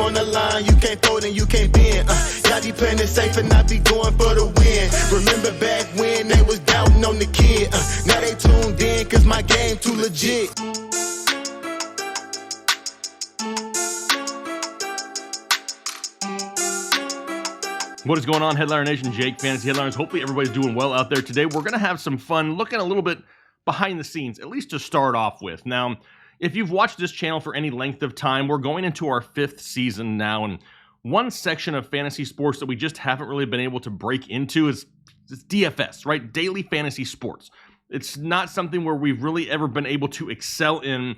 on the line, you can't fold and you can't bend. Y'all be playing it safe and I be going for the win. Remember back when they was doubting on the kid. Now they tuned in cause my game too legit. What is going on, Headliner Nation? Jake, Fantasy Headliners. Hopefully everybody's doing well out there today. We're going to have some fun looking a little bit behind the scenes, at least to start off with. Now, if you've watched this channel for any length of time, we're going into our 5th season now, and one section of fantasy sports that we just haven't really been able to break into is DFS, right? Daily fantasy sports. It's not something where we've really ever been able to excel in,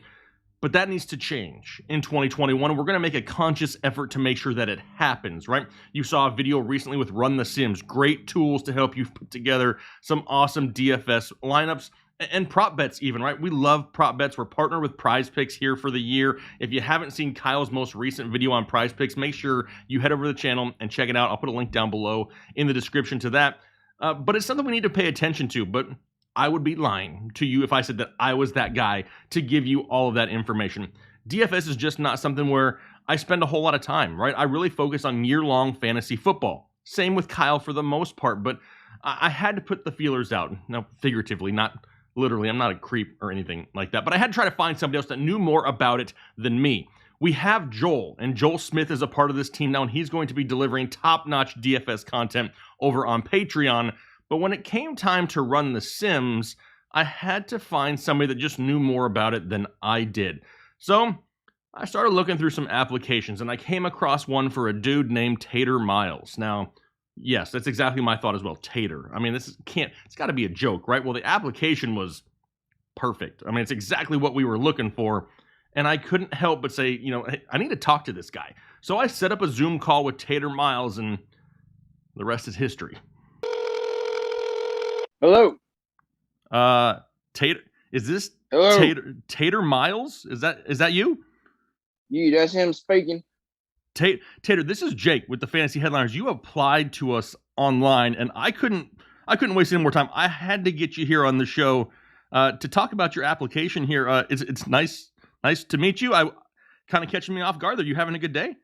but that needs to change in 2021. We're going to make a conscious effort to make sure that it happens, right? You saw a video recently with Run the Sims. Great tools to help you put together some awesome DFS lineups and prop bets even, right? We love prop bets. We're partnered with Prize Picks here for the year. If you haven't seen Kyle's most recent video on Prize Picks, make sure you head over to the channel and check it out. I'll put a link down below in the description to that. But it's something we need to pay attention to, but I would be lying to you if I said that I was that guy to give you all of that information. DFS is just not something where I spend a whole lot of time, right? I really focus on year-long fantasy football. Same with Kyle for the most part, but I had to put the feelers out. Now, figuratively, not literally. I'm not a creep or anything like that, but I had to try to find somebody else that knew more about it than me. We have Joel, and Joel Smith is a part of this team now, and he's going to be delivering top-notch DFS content over on Patreon. But when it came time to run the Sims, I had to find somebody that just knew more about it than I did. So I started looking through some applications, and I came across one for a dude named Tater Miles. Now, yes, that's exactly my thought as well, Tater. I mean, it's got to be a joke, right? Well, the application was perfect. I mean, it's exactly what we were looking for, and I couldn't help but say, hey, I need to talk to this guy. So I set up a Zoom call with Tater Miles, and the rest is history. Hello. Tater, is this Hello. Tater Miles? Is that you? That's him speaking. Tater, this is Jake with the Fantasy Headliners. You applied to us online, and I couldn't waste any more time. I had to get you here on the show to talk about your application here. It's nice to meet you. I kind of catching me off guard. Are you having a good day?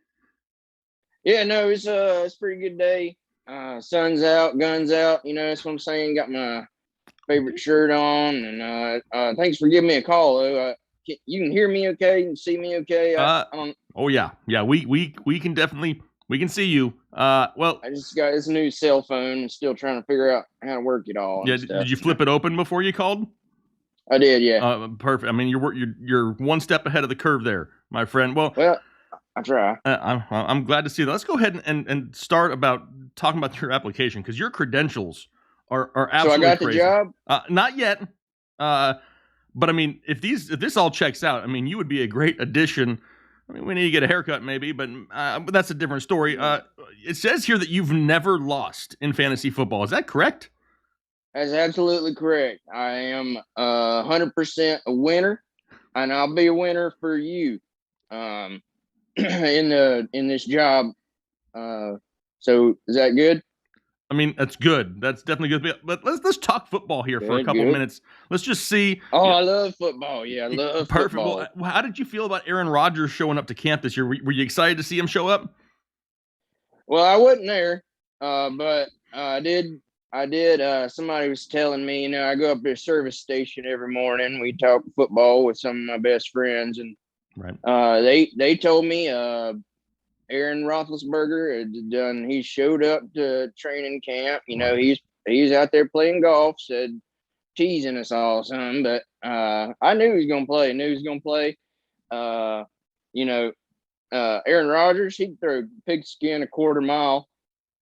Yeah, no, it's a pretty good day. Sun's out, guns out. That's what I'm saying. Got my favorite shirt on, and thanks for giving me a call. Though you can hear me okay, you can see me okay. Oh yeah. We can definitely see you. Well, I just got this new cell phone and still trying to figure out how to work it all. Yeah, did you flip it open before you called? I did, yeah. Perfect. I mean, you're one step ahead of the curve there, my friend. Well, I try. I'm glad to see that. Let's go ahead and start about talking about your application, because your credentials are absolutely So I got crazy. the job? Not yet. But I mean, if this all checks out, I mean, you would be a great addition. I mean, we need to get a haircut maybe, but that's a different story. It says here that you've never lost in fantasy football. Is that correct? That's absolutely correct. I am 100% a winner, and I'll be a winner for you. In this job. So is that good? I mean, that's good. That's definitely good. But let's talk football here for a couple minutes. Let's just see. Oh, I love football. Yeah, I love football. Well, how did you feel about Aaron Rodgers showing up to camp this year? Were you excited to see him show up? Well, I wasn't there, but I did. Somebody was telling me, I go up to a service station every morning. We talk football with some of my best friends, and right. They told me Aaron Roethlisberger had done. He showed up to training camp. He's out there playing golf. Said teasing us all some, but I knew he was gonna play. Aaron Rodgers, he'd throw pigskin a quarter mile,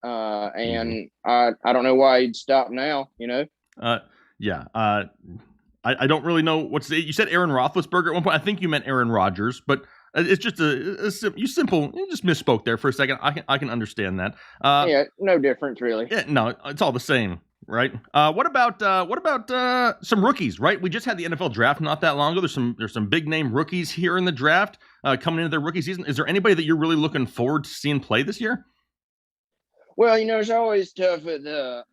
and I don't know why he'd stop now. I don't really know what to say. You said Aaron Roethlisberger at one point. I think you meant Aaron Rodgers, but it's just you just misspoke there for a second. I can understand that. Yeah, no difference really. Yeah, no, it's all the same, right? What about some rookies? Right, we just had the NFL draft not that long ago. There's some big name rookies here in the draft coming into their rookie season. Is there anybody that you're really looking forward to seeing play this year? Well, it's always tough at the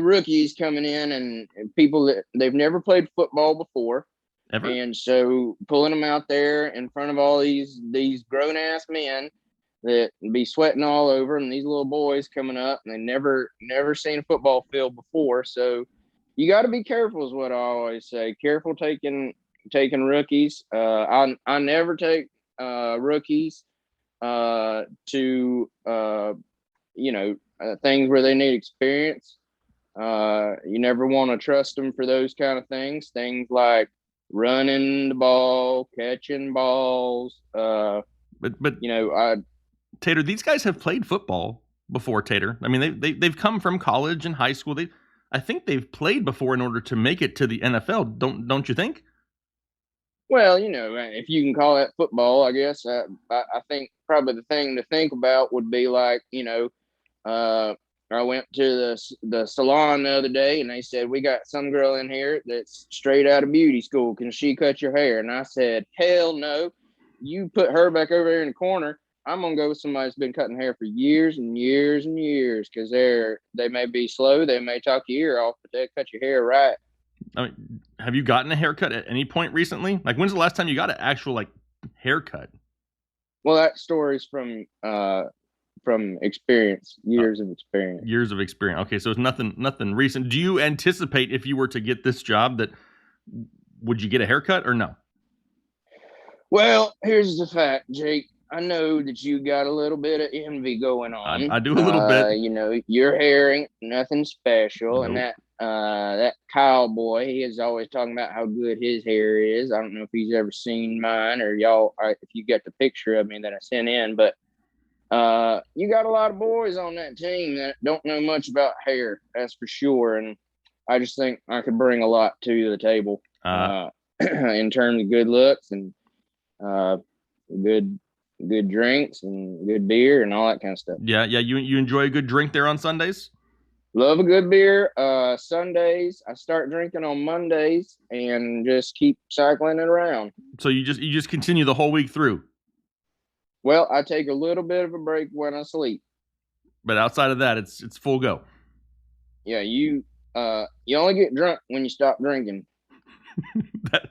rookies coming in and people that they've never played football before. Ever? And so pulling them out there in front of all these grown ass men that be sweating all over them. These little boys coming up, and they never seen a football field before. So you got to be careful, is what I always say. Careful taking rookies. I never take rookies to things where they need experience. You never want to trust them for those kind of things. Things like running the ball, catching balls. But Tater, these guys have played football before, Tater. I mean, they've come from college and high school. I think they've played before in order to make it to the NFL. Don't you think? Well, if you can call that football, I guess. I think probably the thing to think about would be like, I went to the salon the other day, and they said, we got some girl in here that's straight out of beauty school. Can she cut your hair? And I said, hell no. You put her back over there in the corner. I'm going to go with somebody that's been cutting hair for years and years and years, because they may be slow. They may talk your ear off, but they'll cut your hair right. I mean, have you gotten a haircut at any point recently? Like, when's the last time you got an actual haircut? Well, that story's from experience, years of experience. Years of experience. Okay, so it's nothing recent. Do you anticipate, if you were to get this job, would you get a haircut or no? Well, here's the fact, Jake. I know that you got a little bit of envy going on. I do a little bit. Your hair ain't nothing special, nope. And that Kyle boy, he is always talking about how good his hair is. I don't know if he's ever seen mine, or y'all, if you get the picture of me that I sent in, but you got a lot of boys on that team that don't know much about hair, that's for sure. And I just think I could bring a lot to the table in terms of good looks and good drinks and good beer and all that kind of stuff. Yeah. You enjoy a good drink there on Sundays? Love a good beer. Sundays, I start drinking on Mondays and just keep cycling it around. So you just continue the whole week through? Well, I take a little bit of a break when I sleep. But outside of that, it's full go. Yeah, you only get drunk when you stop drinking. that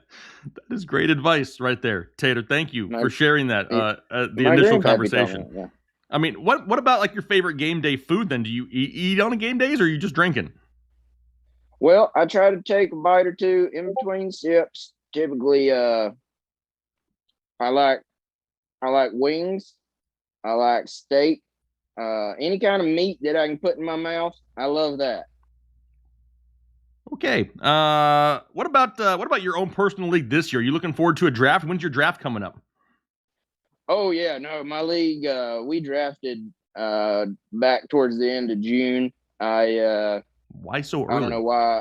is great advice right there, Tater. Thank you for sharing that. The initial conversation. Yeah. I mean, what about your favorite game day food then? Do you eat on a game days, or are you just drinking? Well, I try to take a bite or two in between sips. Typically, I like wings. I like steak. Any kind of meat that I can put in my mouth, I love that. Okay. What about your own personal league this year? Are you looking forward to a draft? When's your draft coming up? Oh yeah, no, my league, we drafted back towards the end of June. Why so early? I don't know why.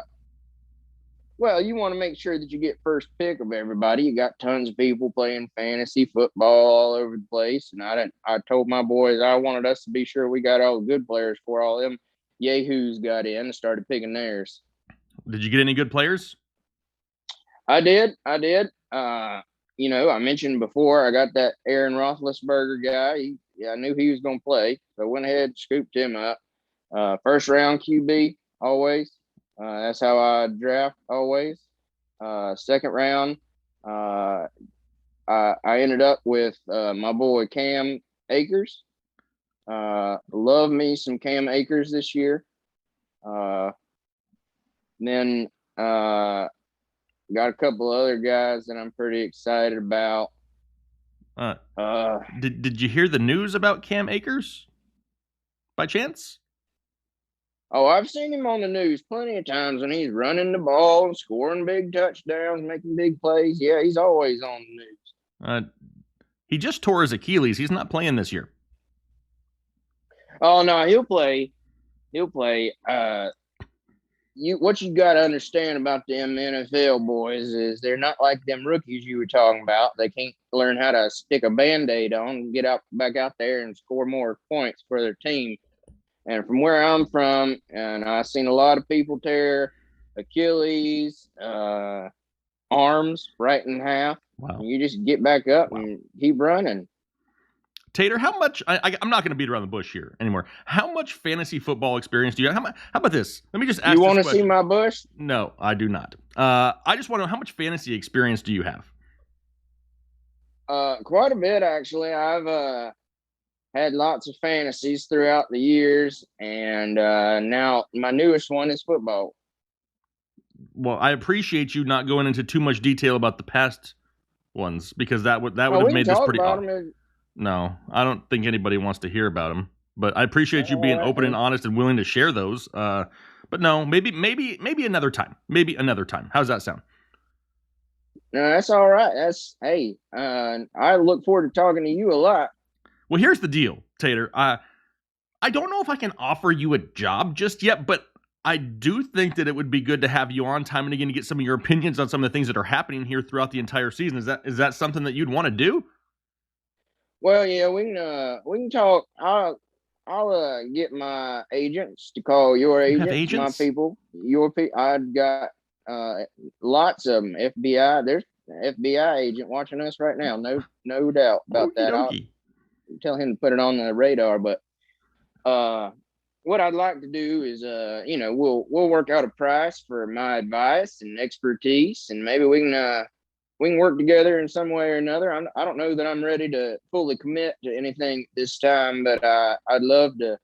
Well, you want to make sure that you get first pick of everybody. You got tons of people playing fantasy football all over the place, and I told my boys I wanted us to be sure we got all the good players before all them yahoos got in and started picking theirs. Did you get any good players? I did. I mentioned before I got that Aaron Roethlisberger guy. I knew he was going to play, so I went ahead and scooped him up. First round QB always. That's how I draft always. Second round, I ended up with my boy Cam Akers. Love me some Cam Akers this year. Then got a couple other guys that I'm pretty excited about. Did you hear the news about Cam Akers by chance? Oh, I've seen him on the news plenty of times when he's running the ball and scoring big touchdowns, making big plays. Yeah, he's always on the news. He just tore his Achilles. He's not playing this year. Oh no, he'll play. What you got to understand about them NFL boys is they're not like them rookies you were talking about. They can't learn how to stick a Band-Aid on and get back out there and score more points for their team. And from where I'm from, and I've seen a lot of people tear Achilles, arms right in half. Wow. You just get back up and keep running. Tater, how much? I'm not going to beat around the bush here anymore. How much fantasy football experience do you have? How about this? Let me just ask. You want to see my bush? No, I do not. I just want to know, how much fantasy experience do you have? Quite a bit, actually. I've had lots of fantasies throughout the years, and now my newest one is football. Well, I appreciate you not going into too much detail about the past ones, because that would have we can made this talk pretty about odd. them. No, I don't think anybody wants to hear about them. But I appreciate you being All right, open and honest and willing to share those. But no, maybe another time. Maybe another time. How's that sound? No, that's all right. I look forward to talking to you a lot. Well, here's the deal, Tater. I don't know if I can offer you a job just yet, but I do think that it would be good to have you on time and again to get some of your opinions on some of the things that are happening here throughout the entire season. Is that something that you'd want to do? Well, yeah, we can talk. I'll get my agents to call your You have agents, agents? my people, your people. I've got lots of them. FBI, there's an FBI agent watching us right now. No doubt about that. I'll Okey-dokey. tell him to put it on the radar. But what I'd like to do is, we'll work out a price for my advice and expertise, and maybe we can work together in some way or another. I don't know that I'm ready to fully commit to anything this time, but I'd love to.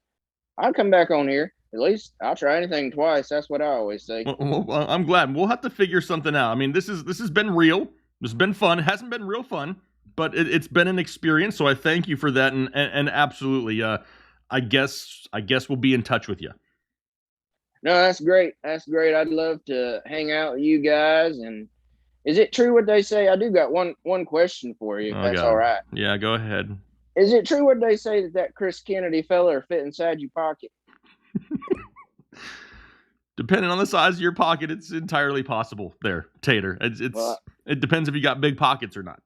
I'll come back on here. At least I'll try anything twice. That's what I always say. Well, I'm glad. We'll have to figure something out. I mean, this has been real. This has been fun. It hasn't been real fun, but it's been an experience. So I thank you for that. And absolutely, I guess we'll be in touch with you. No, that's great. That's great. I'd love to hang out with you guys. And is it true what they say? I do got one question for you, if that's God. all right. Yeah, go ahead. Is it true what they say that Chris Kennedy fella fit inside your pocket? Depending on the size of your pocket, it's entirely possible there, Tater. It depends if you got big pockets or not.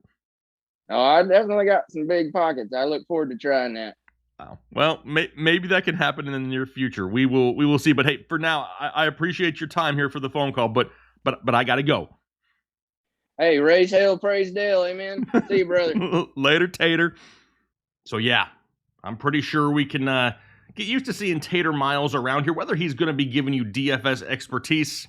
Oh, I definitely got some big pockets. I look forward to trying that. Wow. Well, maybe that can happen in the near future. We will see. But hey, for now, I appreciate your time here for the phone call. But I gotta go. Hey, raise hell, praise Dale, amen. See you, brother. Later, Tater. So yeah, I'm pretty sure we can get used to seeing Tater Miles around here. Whether he's going to be giving you DFS expertise,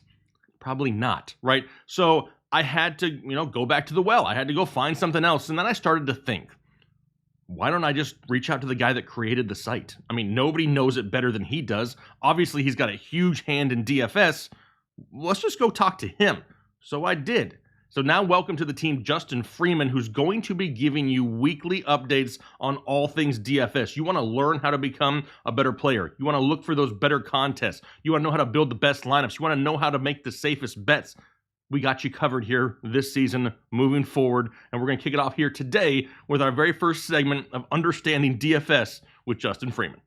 probably not, right? So I had to, go back to the well. I had to go find something else. And then I started to think, why don't I just reach out to the guy that created the site? I mean, nobody knows it better than he does. Obviously, he's got a huge hand in DFS. Let's just go talk to him. So I did. So now welcome to the team, Justin Freeman, who's going to be giving you weekly updates on all things DFS. You want to learn how to become a better player. You want to look for those better contests. You want to know how to build the best lineups. You want to know how to make the safest bets. We got you covered here this season moving forward. And we're going to kick it off here today with our very first segment of Understanding DFS with Justin Freeman.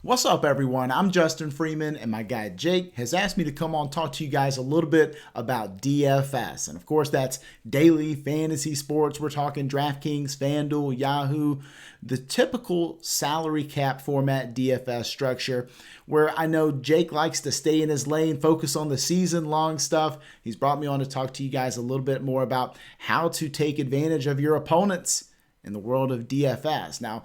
What's up, everyone? I'm Justin Freeman, and my guy Jake has asked me to come on and talk to you guys a little bit about DFS. And of course, that's daily fantasy sports. We're talking DraftKings, FanDuel, Yahoo, the typical salary cap format DFS structure, where I know Jake likes to stay in his lane, focus on the season-long stuff. He's brought me on to talk to you guys a little bit more about how to take advantage of your opponents in the world of DFS. Now,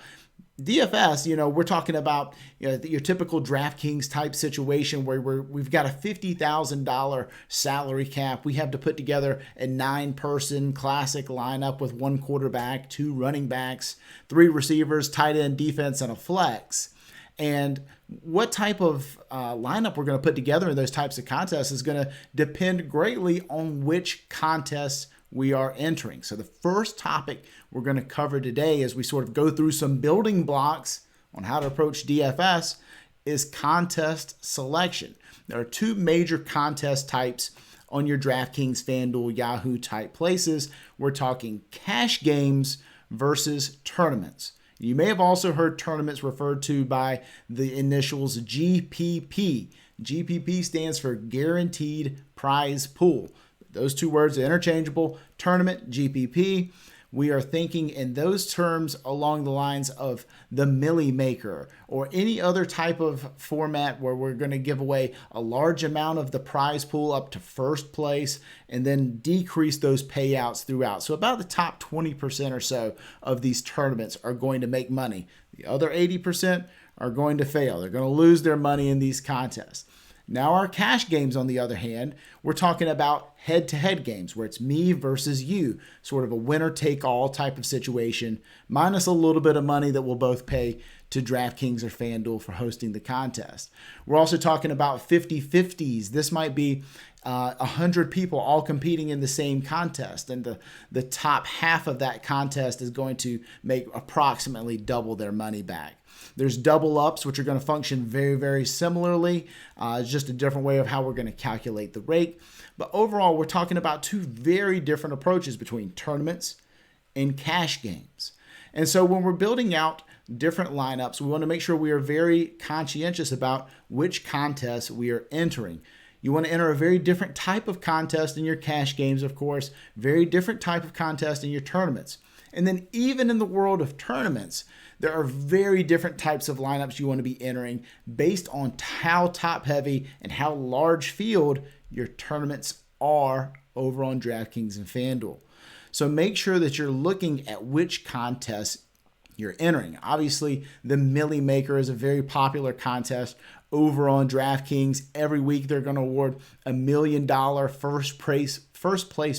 DFS, we're talking about your typical DraftKings type situation where we've got a $50,000 salary cap. We have to put together a 9-person classic lineup with 1 quarterback, 2 running backs, 3 receivers, tight end, defense, and a flex. And what type of lineup we're going to put together in those types of contests is going to depend greatly on which contests we are entering. So the first topic we're going to cover today as we sort of go through some building blocks on how to approach DFS is contest selection. There are 2 major contest types on your DraftKings, FanDuel, Yahoo type places. We're talking cash games versus tournaments. You may have also heard tournaments referred to by the initials GPP. GPP stands for Guaranteed Prize Pool. Those 2 words are interchangeable. Tournament, GPP. We are thinking in those terms along the lines of the Millie Maker or any other type of format where we're going to give away a large amount of the prize pool up to first place and then decrease those payouts throughout. So about the top 20% or so of these tournaments are going to make money. The other 80% are going to fail. They're going to lose their money in these contests. Now our cash games, on the other hand, we're talking about head-to-head games where it's me versus you, sort of a winner-take-all type of situation, minus a little bit of money that we'll both pay to DraftKings or FanDuel for hosting the contest. We're also talking about 50-50s. This might be 100 people all competing in the same contest, and the top half of that contest is going to make approximately double their money back. There's double ups, which are going to function very, very similarly. It's just a different way of how we're going to calculate the rate. But overall, we're talking about two very different approaches between tournaments and cash games. And so when we're building out different lineups, we want to make sure we are very conscientious about which contests we are entering. You want to enter a very different type of contest in your cash games, of course, very different type of contest in your tournaments. And then even in the world of tournaments, there are very different types of lineups you want to be entering based on how top heavy and how large field your tournaments are over on DraftKings and FanDuel. So make sure that you're looking at which contests you're entering. Obviously, the Millie Maker is a very popular contest over on DraftKings. Every week they're going to award $1 million first place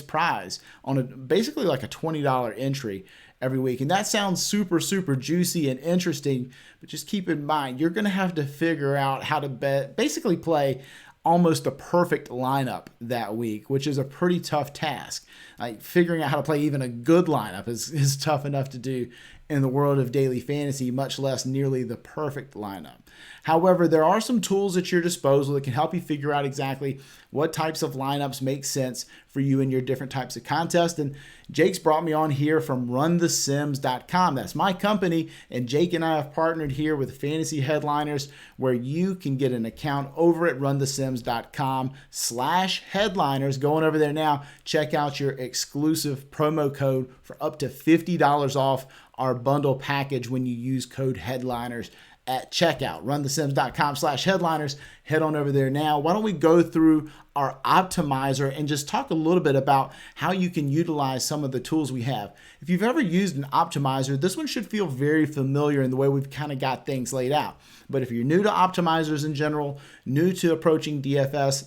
prize on basically like a $20 entry every week. And that sounds super, super juicy and interesting, but just keep in mind, you're going to have to figure out how to basically play almost a perfect lineup that week, which is a pretty tough task. Like figuring out how to play even a good lineup is tough enough to do in the world of daily fantasy, much less nearly the perfect lineup. However, there are some tools at your disposal that can help you figure out exactly what types of lineups make sense for you in your different types of contests. And Jake's brought me on here from runthesims.com. That's my company, and Jake and I have partnered here with Fantasy Headliners, where you can get an account over at runthesims.com/headliners. Going over there now, check out your exclusive promo code for up to $50 off our bundle package when you use code headliners at checkout. runthesims.com/headliners. Head on over there now. Why don't we go through our optimizer and just talk a little bit about how you can utilize some of the tools we have. If you've ever used an optimizer, this one should feel very familiar in the way we've kind of got things laid out. But if you're new to optimizers in general, new to approaching DFS,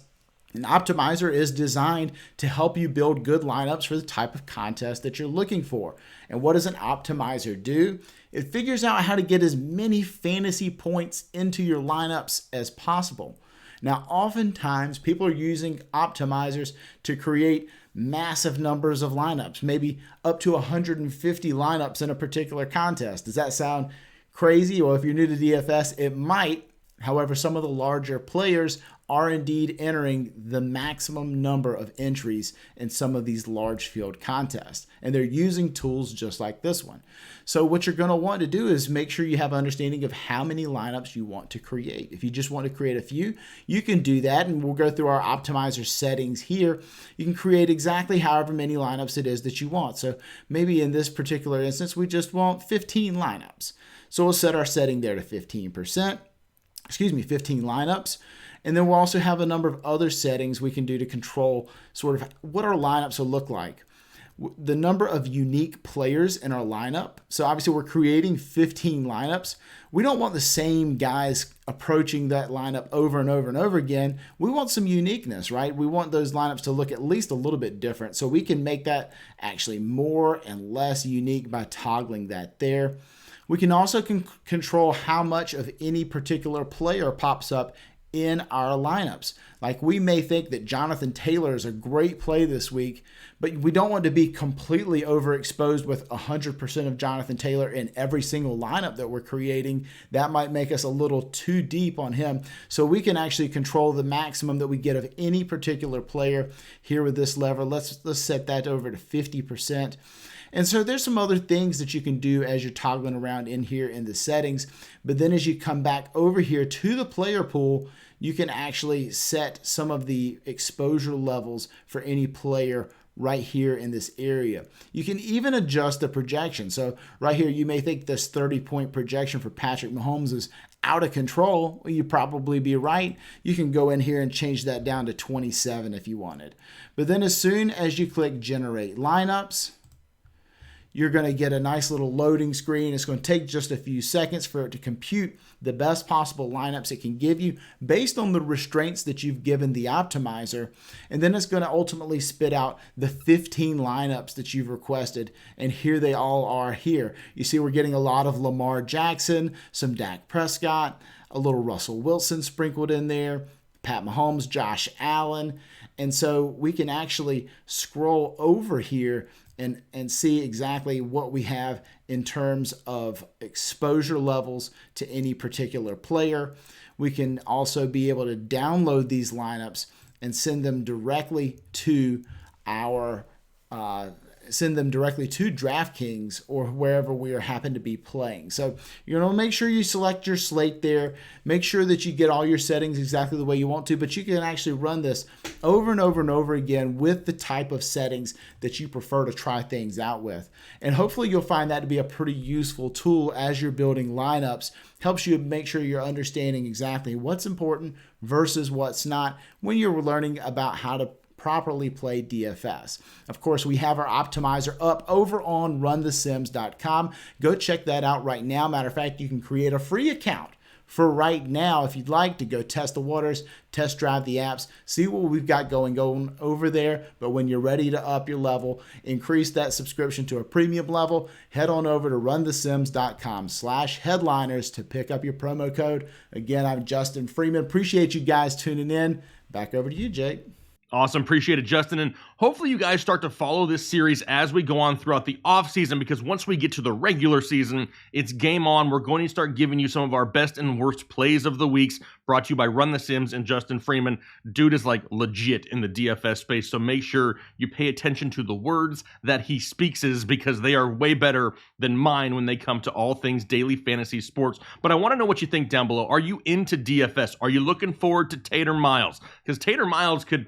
an optimizer is designed to help you build good lineups for the type of contest that you're looking for. And what does an optimizer do? It figures out how to get as many fantasy points into your lineups as possible. Now, oftentimes people are using optimizers to create massive numbers of lineups, maybe up to 150 lineups in a particular contest. Does that sound crazy? Well, if you're new to DFS, it might. However, some of the larger players are indeed entering the maximum number of entries in some of these large field contests. And they're using tools just like this one. So what you're going to want to do is make sure you have an understanding of how many lineups you want to create. If you just want to create a few, you can do that. And we'll go through our optimizer settings here. You can create exactly however many lineups it is that you want. So maybe in this particular instance, we just want 15 lineups. So we'll set our setting there to 15 lineups. And then we'll also have a number of other settings we can do to control sort of what our lineups will look like. The number of unique players in our lineup. So obviously we're creating 15 lineups. We don't want the same guys approaching that lineup over and over and over again. We want some uniqueness, right? We want those lineups to look at least a little bit different. So we can make that actually more and less unique by toggling that there. We can also control how much of any particular player pops up in our lineups. Like we may think that Jonathan Taylor is a great play this week, but we don't want to be completely overexposed with 100% of Jonathan Taylor in every single lineup that we're creating. That might make us a little too deep on him. So we can actually control the maximum that we get of any particular player here with this lever. Let's set that over to 50%. And so there's some other things that you can do as you're toggling around in here in the settings. But then as you come back over here to the player pool, you can actually set some of the exposure levels for any player right here in this area. You can even adjust the projection. So right here, you may think this 30-point projection for Patrick Mahomes is out of control. Well, you'd probably be right. You can go in here and change that down to 27 if you wanted. But then as soon as you click Generate Lineups, you're going to get a nice little loading screen. It's going to take just a few seconds for it to compute the best possible lineups it can give you based on the restraints that you've given the optimizer. And then it's going to ultimately spit out the 15 lineups that you've requested. And here they all are here. You see we're getting a lot of Lamar Jackson, some Dak Prescott, a little Russell Wilson sprinkled in there, Pat Mahomes, Josh Allen. And so we can actually scroll over here and see exactly what we have in terms of exposure levels to any particular player. We can also be able to download these lineups and send them directly to DraftKings or wherever we happen to be playing. So you're going to make sure you select your slate there. Make sure that you get all your settings exactly the way you want to, but you can actually run this over and over and over again with the type of settings that you prefer to try things out with. And hopefully you'll find that to be a pretty useful tool as you're building lineups. Helps you make sure you're understanding exactly what's important versus what's not when you're learning about how to properly play DFS. Of course, we have our optimizer up over on runthesims.com. Go check that out right now. Matter of fact, you can create a free account for right now if you'd like to go test the waters, test drive the apps, see what we've got going over there. But when you're ready to up your level, increase that subscription to a premium level, head on over to runthesims.com/headliners to pick up your promo code. Again, I'm Justin Freeman. Appreciate you guys tuning in. Back over to you, Jake. Awesome. Appreciate it, Justin. And hopefully you guys start to follow this series as we go on throughout the off season, because once we get to the regular season, it's game on. We're going to start giving you some of our best and worst plays of the weeks, brought to you by Run the Sims and Justin Freeman. Dude is like legit in the DFS space, so make sure you pay attention to the words that he speaks, because they are way better than mine when they come to all things daily fantasy sports. But I want to know what you think down below. Are you into DFS? Are you looking forward to Tater Miles? Because Tater Miles could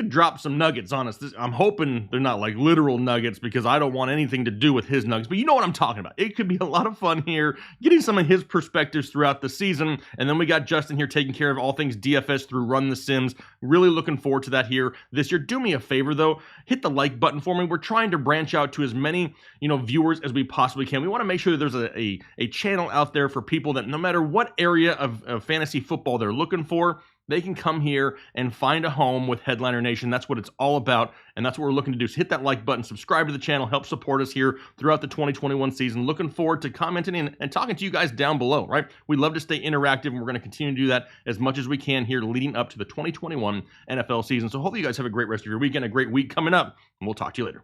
drop some nuggets on us. I'm hoping they're not like literal nuggets, because I don't want anything to do with his nuggets. But you know what I'm talking about. It could be a lot of fun here, getting some of his perspectives throughout the season. And then we got Justin here taking care of all things DFS through Run the Sims. Really looking forward to that here this year. Do me a favor, though. Hit the like button for me. We're trying to branch out to as many viewers as we possibly can. We want to make sure that there's a channel out there for people that no matter what area of fantasy football they're looking for, they can come here and find a home with Headliner Nation. That's what it's all about, and that's what we're looking to do. So hit that like button, subscribe to the channel, help support us here throughout the 2021 season. Looking forward to commenting and talking to you guys down below, right? We love to stay interactive, and we're going to continue to do that as much as we can here leading up to the 2021 NFL season. So hopefully you guys have a great rest of your weekend, a great week coming up, and we'll talk to you later.